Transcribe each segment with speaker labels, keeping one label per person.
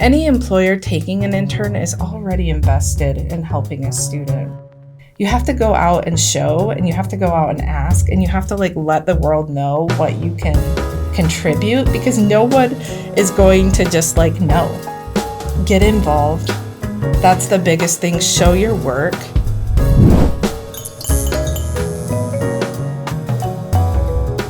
Speaker 1: Any employer taking an intern is already invested in helping a student. You have to go out and show, and you have to go out and ask, and you have to let the world know what you can contribute, because no one is going to just no. Get involved. That's the biggest thing. Show your work.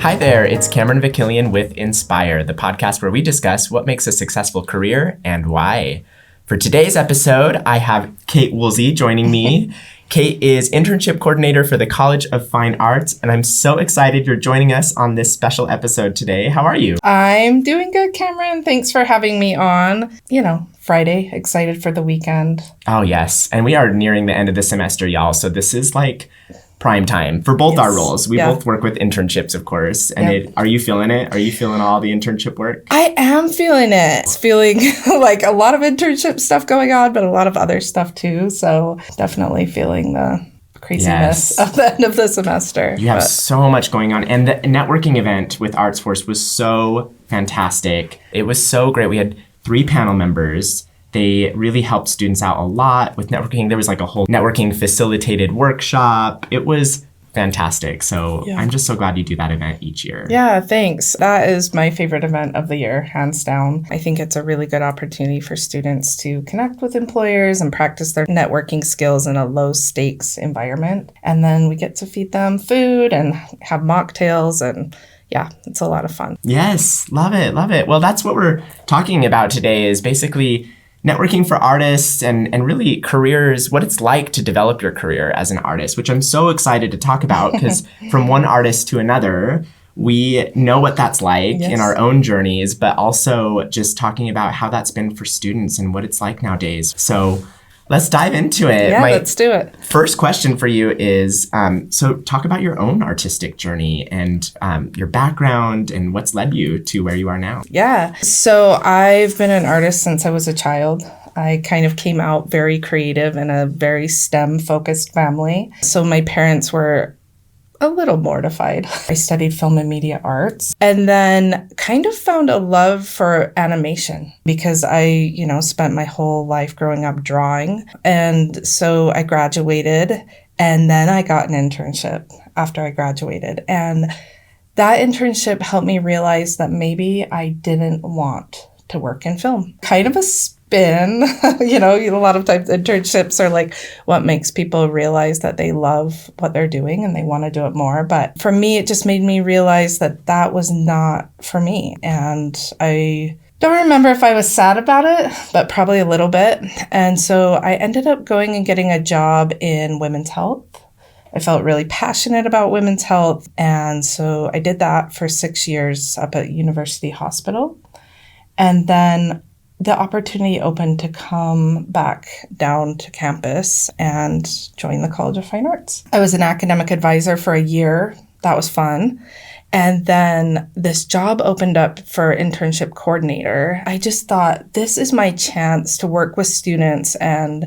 Speaker 2: Hi there, it's Cameron Vakilian with Inspire, the podcast where we discuss what makes a successful career and why. For today's episode, I have Kate Wolsey joining me. Kate is Internship Coordinator for the College of Fine Arts, and I'm so excited you're joining us on this special episode today. How are you?
Speaker 1: I'm doing good, Cameron. Thanks for having me on. Friday, excited for the weekend.
Speaker 2: Oh, yes. And we are nearing the end of the semester, y'all. So this is prime time for both our roles. We both work with internships, of course. And are you feeling it? Are you feeling all the internship work?
Speaker 1: I am feeling it. It's feeling like a lot of internship stuff going on, but a lot of other stuff too. So definitely feeling the craziness of the end of the semester.
Speaker 2: You have so much going on. And the networking event with Arts Force was so fantastic. It was so great. We had 3 panel members. They really helped students out a lot with networking. There was a whole networking facilitated workshop. It was fantastic. So I'm just so glad you do that event each year.
Speaker 1: Yeah, thanks. That is my favorite event of the year, hands down. I think it's a really good opportunity for students to connect with employers and practice their networking skills in a low stakes environment. And then we get to feed them food and have mocktails, and it's a lot of fun.
Speaker 2: Yes, love it, love it. Well, that's what we're talking about today, is basically networking for artists and really careers, what it's like to develop your career as an artist, which I'm so excited to talk about, because from one artist to another, we know what that's like in our own journeys, but also just talking about how that's been for students and what it's like nowadays. So let's dive into it.
Speaker 1: Yeah, let's do it.
Speaker 2: First question for you is, so talk about your own artistic journey and your background and what's led you to where you are now.
Speaker 1: Yeah. So I've been an artist since I was a child. I kind of came out very creative in a very STEM-focused family. So my parents were a little mortified. I studied film and media arts, and then kind of found a love for animation because I, spent my whole life growing up drawing. And so I graduated, and then I got an internship after I graduated. And that internship helped me realize that maybe I didn't want to work in film. Kind of a spin. A lot of times internships are what makes people realize that they love what they're doing and they want to do it more. But for me, it just made me realize that that was not for me. And I don't remember if I was sad about it, but probably a little bit. And so I ended up going and getting a job in women's health. I felt really passionate about women's health. And so I did that for 6 years up at University Hospital. And then the opportunity opened to come back down to campus and join the College of Fine Arts. I was an academic advisor for a year. That was fun. And then this job opened up for Internship Coordinator. I just thought, this is my chance to work with students and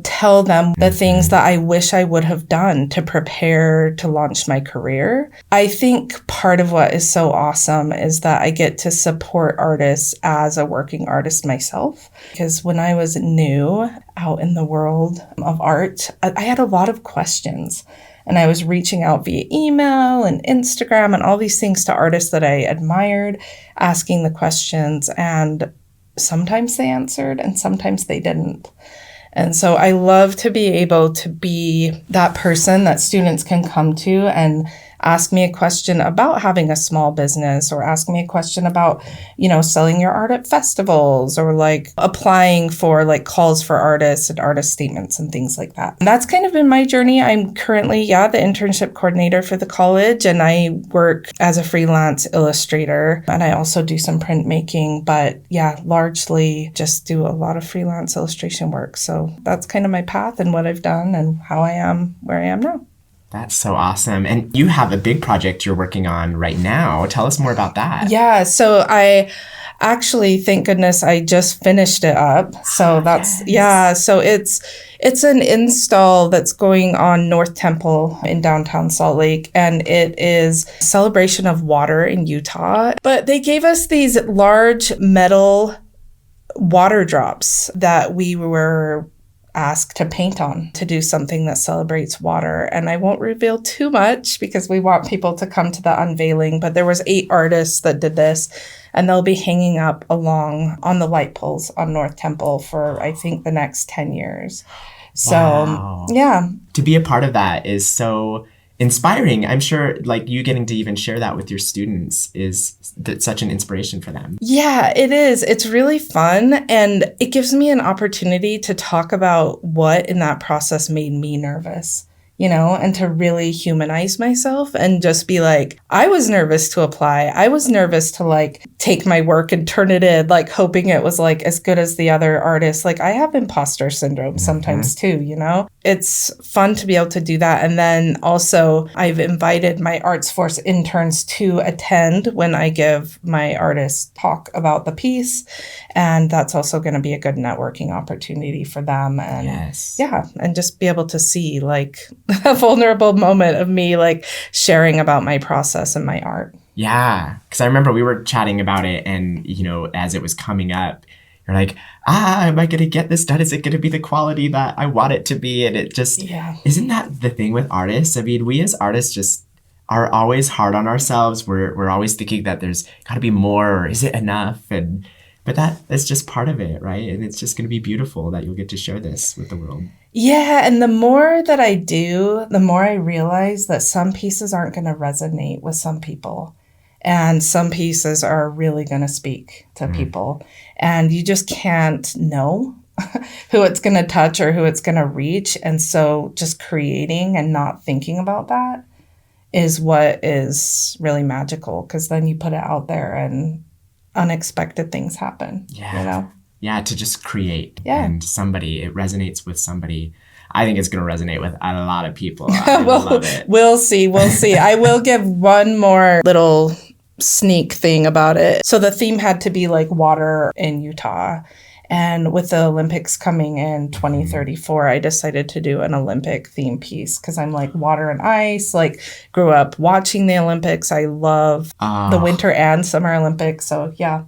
Speaker 1: tell them the things that I wish I would have done to prepare to launch my career. I think part of what is so awesome is that I get to support artists as a working artist myself. Because when I was new out in the world of art, I had a lot of questions. And I was reaching out via email and Instagram and all these things to artists that I admired, asking the questions. And sometimes they answered and sometimes they didn't. And so I love to be able to be that person that students can come to and ask me a question about having a small business, or ask me a question about, selling your art at festivals, or applying for calls for artists and artist statements and things like that. And that's kind of been my journey. I'm currently, the internship coordinator for the college, and I work as a freelance illustrator, and I also do some printmaking, but largely just do a lot of freelance illustration work. So that's kind of my path and what I've done and how I am where I am now.
Speaker 2: That's so awesome. And you have a big project you're working on right now. Tell us more about that.
Speaker 1: Yeah. So I actually, thank goodness, I just finished it up. So so it's an install that's going on North Temple in downtown Salt Lake. And it is a celebration of water in Utah. But they gave us these large metal water drops that we were asked to paint on to do something that celebrates water. And I won't reveal too much because we want people to come to the unveiling, but there was 8 artists that did this, and they'll be hanging up along on the light poles on North Temple for, I think, the next 10 years. So,
Speaker 2: Wow.
Speaker 1: yeah.
Speaker 2: To be a part of that is so inspiring. I'm sure like you getting to even share that with your students is such an inspiration for them.
Speaker 1: Yeah, it is. It's really fun. And it gives me an opportunity to talk about what in that process made me nervous, and to really humanize myself and just be like, I was nervous to apply. I was nervous to like take my work and turn it in, like hoping it was like as good as the other artists. Like I have imposter syndrome sometimes too, It's fun to be able to do that. And then also I've invited my Arts Force interns to attend when I give my artists talk about the piece. And that's also going to be a good networking opportunity for them. And
Speaker 2: Yes.
Speaker 1: yeah, and just be able to see like a vulnerable moment of me like sharing about my process and my art.
Speaker 2: Yeah, because I remember we were chatting about it, and as it was coming up, you're like, am I gonna get this done? Is it gonna be the quality that I want it to be? And it just isn't that the thing with artists? I mean, we as artists just are always hard on ourselves. We're always thinking that there's got to be more, or is it enough? But that's just part of it, right? And it's just gonna be beautiful that you'll get to share this with the world.
Speaker 1: Yeah, and the more that I do, the more I realize that some pieces aren't going to resonate with some people. And some pieces are really going to speak to people. And you just can't know who it's going to touch or who it's going to reach. And so just creating and not thinking about that is what is really magical, because then you put it out there and unexpected things happen.
Speaker 2: Yeah. Yeah, to just create.
Speaker 1: Yeah.
Speaker 2: And it resonates with somebody. I think it's going to resonate with a lot of people. I love it.
Speaker 1: We'll see. I will give one more little sneak thing about it. So the theme had to be like water in Utah. And with the Olympics coming in 2034, I decided to do an Olympic theme piece because I'm like water and ice, like grew up watching the Olympics. I love the Winter and Summer Olympics. So yeah,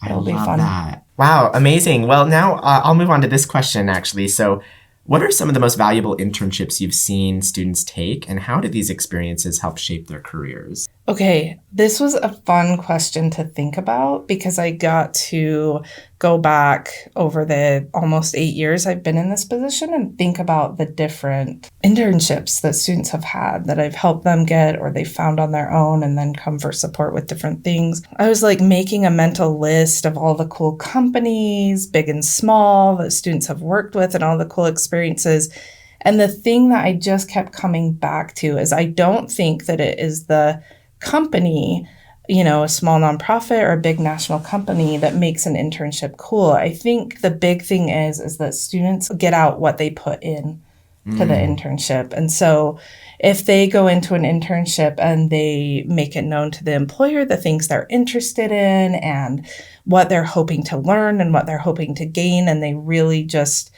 Speaker 1: it'll be fun.
Speaker 2: That. Wow, amazing. Well, now I'll move on to this question actually. So what are some of the most valuable internships you've seen students take, and how do these experiences help shape their careers?
Speaker 1: Okay, this was a fun question to think about because I got to go back over the almost 8 years I've been in this position and think about the different internships that students have had that I've helped them get or they found on their own and then come for support with different things. I was like making a mental list of all the cool companies, big and small, that students have worked with and all the cool experiences. And the thing that I just kept coming back to is I don't think that it is the company, a small nonprofit or a big national company that makes an internship cool. I think the big thing is that students get out what they put in to the internship. And so if they go into an internship and they make it known to the employer the things they're interested in and what they're hoping to learn and what they're hoping to gain, and they really just,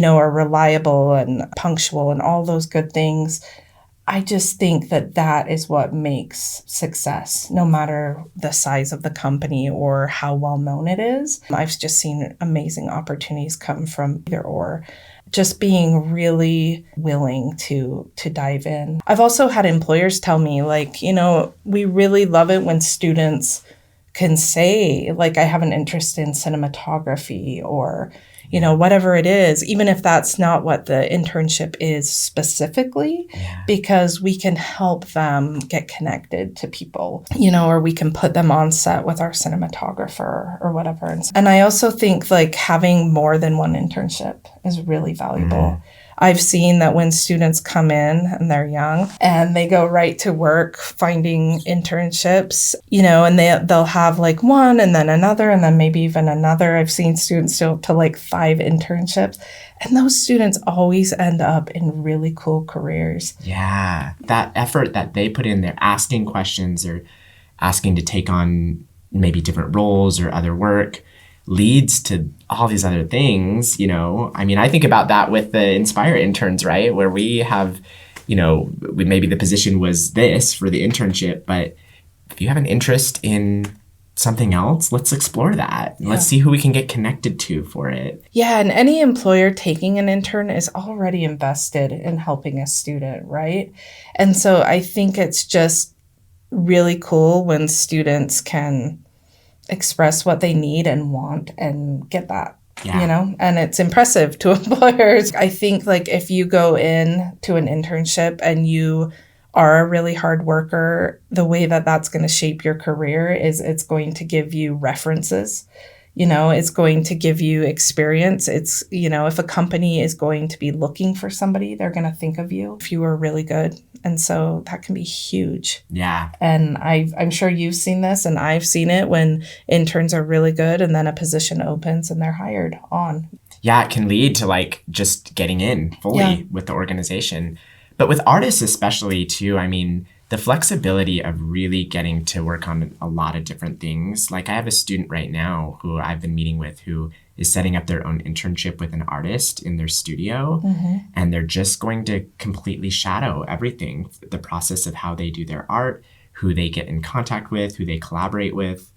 Speaker 1: are reliable and punctual and all those good things, I just think that that is what makes success, no matter the size of the company or how well known it is. I've just seen amazing opportunities come from either or. Just being really willing to dive in. I've also had employers tell me, like, we really love it when students can say, like, I have an interest in cinematography or, whatever it is, even if that's not what the internship is specifically, because we can help them get connected to people, or we can put them on set with our cinematographer or whatever. And I also think like having more than one internship is really valuable. I've seen that when students come in and they're young and they go right to work finding internships, and they'll have like one and then another and then maybe even another. I've seen students go up to like 5 internships, and those students always end up in really cool careers.
Speaker 2: Yeah, that effort that they put in, they're asking questions or asking to take on maybe different roles or other work, leads to all these other things, I mean, I think about that with the Inspire interns, right? Where we have, maybe the position was this for the internship, but if you have an interest in something else, let's explore that. Yeah. Let's see who we can get connected to for it.
Speaker 1: Yeah, and any employer taking an intern is already invested in helping a student, right? And so I think it's just really cool when students can express what they need and want and get that. Yeah. You know, and it's impressive to employers. I think like if you go in to an internship and you are a really hard worker, the way that that's going to shape your career is it's going to give you references. You know, it's going to give you experience. It's, you know, if a company is going to be looking for somebody, they're going to think of you if you were really good. And so that can be huge.
Speaker 2: Yeah.
Speaker 1: And I'm sure you've seen this, and I've seen it when interns are really good and then a position opens and they're hired on.
Speaker 2: Yeah, it can lead to like just getting in fully with the organization. But with artists especially too, I mean, the flexibility of really getting to work on a lot of different things. Like I have a student right now who I've been meeting with who is setting up their own internship with an artist in their studio. Mm-hmm. And they're just going to completely shadow everything, the process of how they do their art, who they get in contact with, who they collaborate with.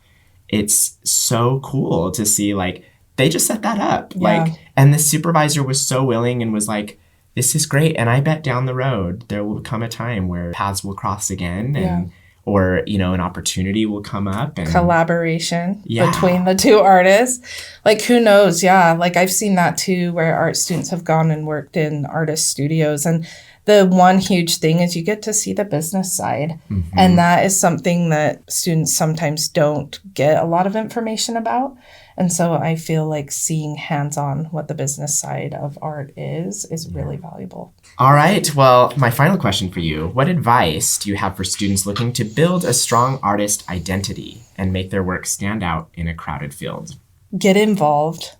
Speaker 2: It's so cool to see, like, they just set that up. Yeah. Like, and the supervisor was so willing and was like, this is great. And I bet down the road, there will come a time where paths will cross again and or, you know, an opportunity will come up. And
Speaker 1: collaboration between the two artists. Like, who knows? Yeah. Like, I've seen that too, where art students have gone and worked in artist studios. And the one huge thing is you get to see the business side. Mm-hmm. And that is something that students sometimes don't get a lot of information about. And so I feel like seeing hands-on what the business side of art is really valuable.
Speaker 2: All right. Well, my final question for you. What advice do you have for students looking to build a strong artist identity and make their work stand out in a crowded field?
Speaker 1: Get involved.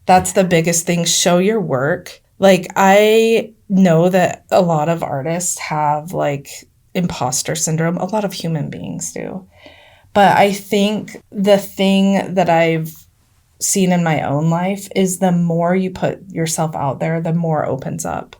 Speaker 1: That's the biggest thing. Show your work. Like, I know that a lot of artists have like imposter syndrome. A lot of human beings do. But I think the thing that I've seen in my own life is the more you put yourself out there, the more opens up,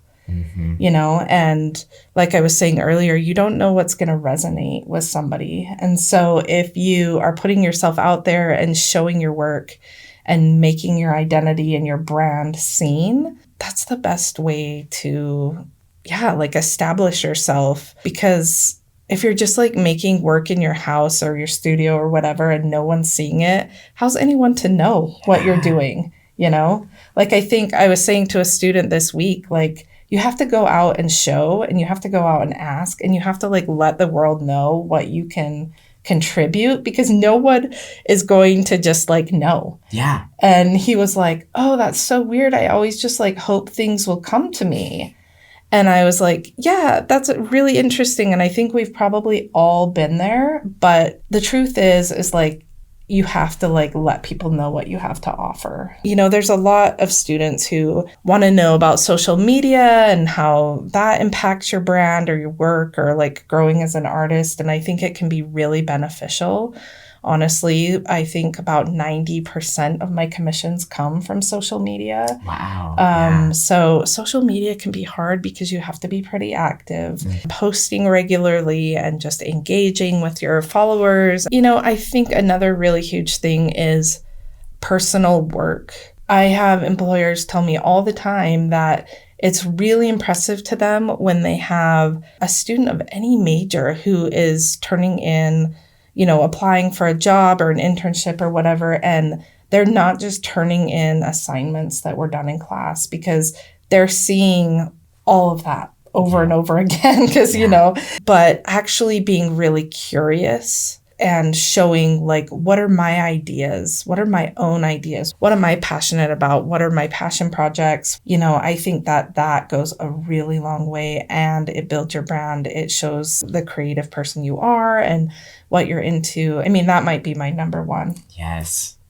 Speaker 1: you know? And like I was saying earlier, you don't know what's going to resonate with somebody. And so if you are putting yourself out there and showing your work and making your identity and your brand seen, that's the best way to, like establish yourself. Because if you're just like making work in your house or your studio or whatever and no one's seeing it, how's anyone to know what you're doing, you know? Like, I think I was saying to a student this week, like, you have to go out and show, and you have to go out and ask, and you have to like let the world know what you can contribute, because no one is going to just like know.
Speaker 2: Yeah.
Speaker 1: And he was like, oh, that's so weird. I always just like hope things will come to me. And I was like, yeah, that's really interesting. And I think we've probably all been there. But the truth is like, you have to like let people know what you have to offer. You know, there's a lot of students who want to know about social media and how that impacts your brand or your work or like growing as an artist. And I think it can be really beneficial. Honestly, I think about 90% of my commissions come from social media.
Speaker 2: Wow.
Speaker 1: So social media can be hard because you have to be pretty active, posting regularly and just engaging with your followers. You know, I think another really huge thing is personal work. I have employers tell me all the time that it's really impressive to them when they have a student of any major who is turning in, you know, applying for a job or an internship or whatever, and they're not just turning in assignments that were done in class, because they're seeing all of that over and over again, because, you know, but actually being really curious and showing like, what are my ideas? What are my own ideas? What am I passionate about? What are my passion projects? You know, I think that that goes a really long way, and it builds your brand. It shows the creative person you are and what you're into. I mean, that might be my number one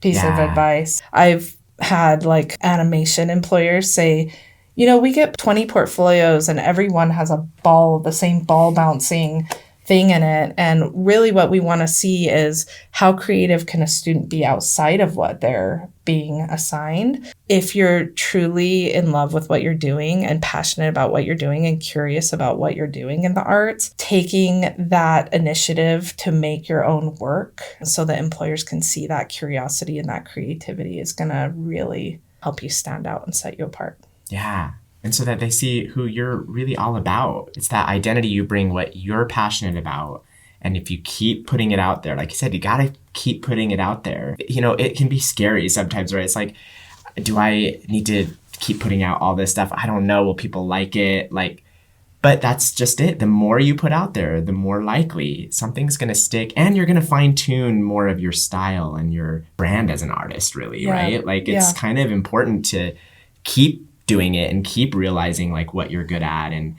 Speaker 1: piece of advice. I've had like animation employers say, you know, we get 20 portfolios and everyone has the same ball bouncing thing in it. And really what we want to see is how creative can a student be outside of what they're being assigned. If you're truly in love with what you're doing and passionate about what you're doing and curious about what you're doing in the arts, taking that initiative to make your own work so that employers can see that curiosity and that creativity is going to really help you stand out and set you apart.
Speaker 2: Yeah. And so that they see who you're really all about. It's that identity you bring, what you're passionate about. And if you keep putting it out there, like you said, you got to keep putting it out there. You know, it can be scary sometimes, right? It's like, do I need to keep putting out all this stuff? I don't know. Will people like it? But that's just it. The more you put out there, the more likely something's going to stick, and you're going to fine tune more of your style and your brand as an artist, really, right? Like, it's kind of important to keep doing it and keep realizing like what you're good at and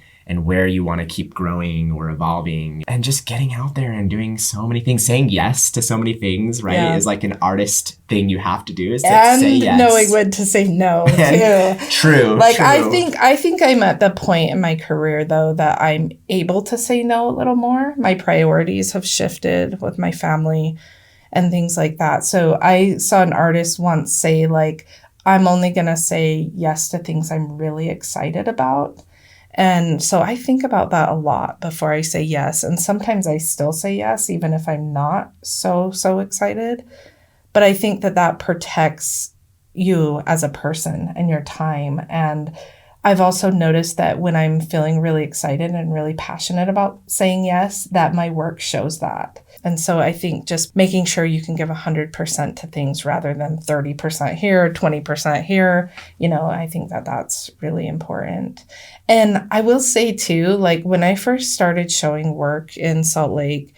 Speaker 2: where you want to keep growing or evolving, and just getting out there and doing so many things, saying yes to so many things, right? Is like an artist thing you have to do, is to say yes. And
Speaker 1: knowing when to say no too.
Speaker 2: True.
Speaker 1: Like, true. I think I'm at the point in my career though that I'm able to say no a little more. My priorities have shifted with my family and things like that. So I saw an artist once say like, I'm only going to say yes to things I'm really excited about. And so I think about that a lot before I say yes. And sometimes I still say yes, even if I'm not so excited. But I think that protects you as a person and your time. And I've also noticed that when I'm feeling really excited and really passionate about saying yes, that my work shows that. And so I think just making sure you can give 100% to things rather than 30% here, 20% here, I think that's really important. And I will say too, like when I first started showing work in Salt Lake,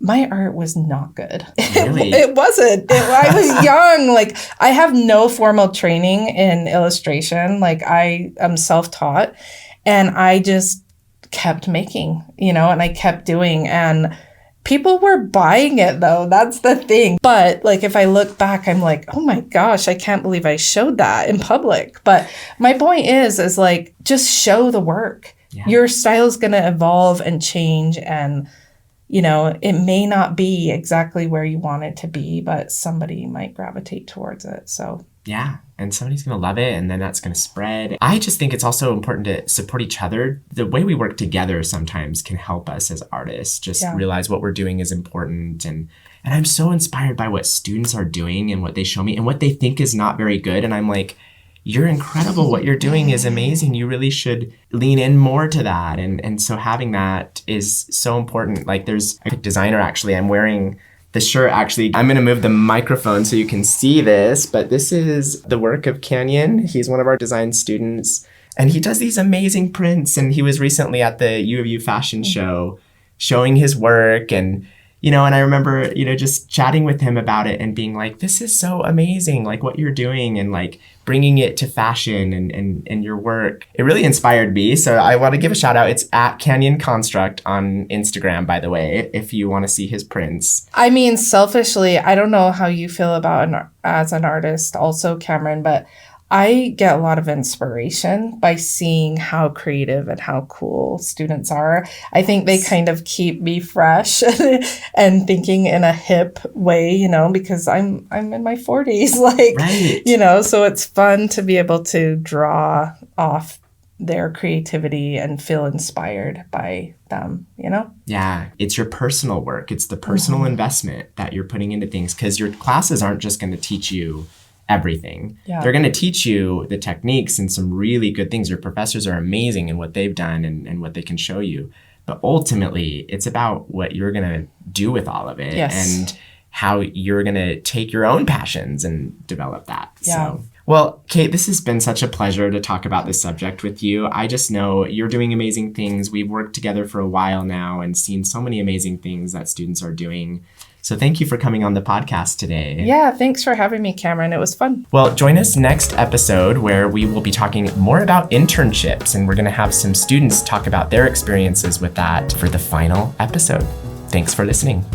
Speaker 1: my art was not good.
Speaker 2: Really?
Speaker 1: It wasn't. I was young. Like, I have no formal training in illustration. Like, I am self-taught, and I just kept making, and I kept doing, and people were buying it though. That's the thing. But like, if I look back, I'm like, oh my gosh, I can't believe I showed that in public. But my point is like, just show the work. Yeah. Your style is going to evolve and change, and it may not be exactly where you want it to be, but somebody might gravitate towards it. So
Speaker 2: yeah, and somebody's going to love it, and then that's going to spread. I just think it's also important to support each other. The way we work together sometimes can help us as artists just realize what we're doing is important. And I'm so inspired by what students are doing and what they show me and what they think is not very good. And I'm like, you're incredible. What you're doing is amazing. You really should lean in more to that. And so having that is so important. Like, there's a designer, actually, I'm wearing the shirt. Actually, I'm going to move the microphone so you can see this, but this is the work of Canyon. He's one of our design students, and he does these amazing prints. And he was recently at the U of U fashion show showing his work, and and I remember, just chatting with him about it and being like, this is so amazing, like what you're doing, and like bringing it to fashion and your work. It really inspired me. So I want to give a shout out. It's at Canyon Construct on Instagram, by the way, if you want to see his prints.
Speaker 1: I mean, selfishly, I don't know how you feel about as an artist also, Cameron, but I get a lot of inspiration by seeing how creative and how cool students are. I think they kind of keep me fresh and thinking in a hip way, because I'm in my 40s, like, right. So it's fun to be able to draw off their creativity and feel inspired by them,
Speaker 2: Yeah, it's your personal work. It's the personal investment that you're putting into things, because your classes aren't just going to teach you everything. Yeah. They're going to teach you the techniques and some really good things. Your professors are amazing in what they've done and what they can show you. But ultimately, it's about what you're going to do with all of it and how you're going to take your own passions and develop that. Yeah. So, well, Kate, this has been such a pleasure to talk about this subject with you. I just know you're doing amazing things. We've worked together for a while now and seen so many amazing things that students are doing. So thank you for coming on the podcast today.
Speaker 1: Yeah, thanks for having me, Cameron. It was fun.
Speaker 2: Well, join us next episode where we will be talking more about internships, and we're going to have some students talk about their experiences with that for the final episode. Thanks for listening.